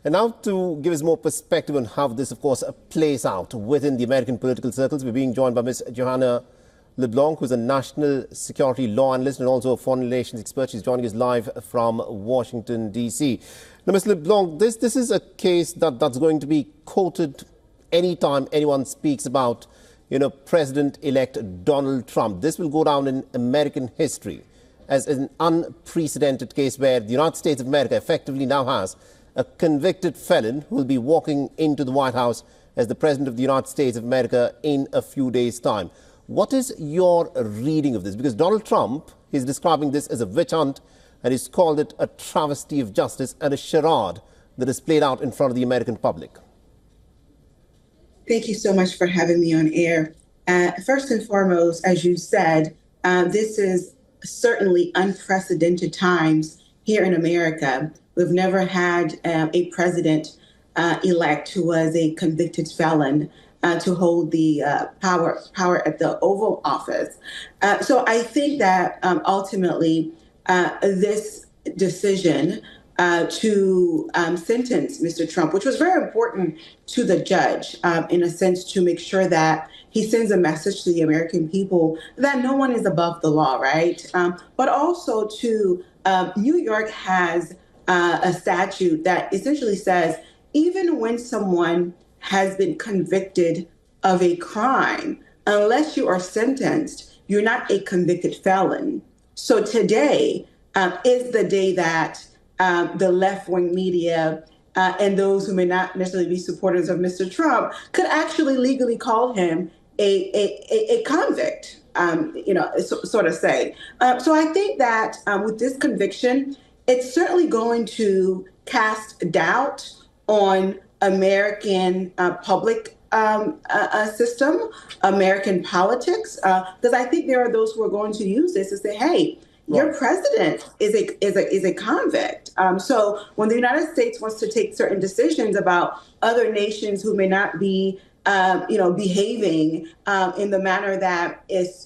And now to give us more perspective on how this, of course, plays out within the American political circles, we're being joined by Ms. Johanna LeBlanc, who's a national security law analyst and also a foreign relations expert. She's joining us live from Washington, D.C. Now, Ms. LeBlanc, this is a case that's going to be quoted anytime anyone speaks about, President-elect Donald Trump. This will go down in American history as an unprecedented case where the United States of America effectively now has a convicted felon who will be walking into the White House as the President of the United States of America in a few days' time. What is your reading of this? Because Donald Trump is describing this as a witch hunt and he's called it a travesty of justice and a charade that is played out in front of the American public. Thank you so much for having me on air. First and foremost, as you said, this is certainly unprecedented times here in America. We've never had a president-elect who was a convicted felon to hold the power at the Oval Office. So I think that ultimately this decision to sentence Mr. Trump, which was very important to the judge, in a sense, to make sure that he sends a message to the American people that no one is above the law, right? But also to New York has a statute that essentially says even when someone has been convicted of a crime, unless you are sentenced, you're not a convicted felon. So today is the day that the left-wing media and those who may not necessarily be supporters of Mr. Trump could actually legally call him a convict, sort of say. So I think that with this conviction, it's certainly going to cast doubt on American public system, American politics, because I think there are those who are going to use this to say, hey, your president is a convict. So when the United States wants to take certain decisions about other nations who may not be behaving in the manner that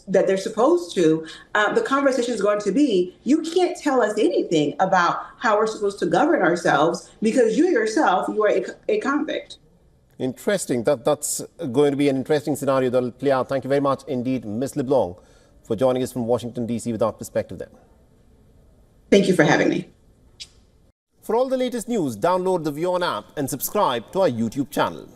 they're supposed to, the conversation is going to be, you can't tell us anything about how we're supposed to govern ourselves because you yourself, you are a convict. Interesting. That's going to be an interesting scenario that will play out. Thank you very much indeed, Ms. LeBlanc, for joining us from Washington, D.C. with our perspective there. Thank you for having me. For all the latest news, download the WION app and subscribe to our YouTube channel.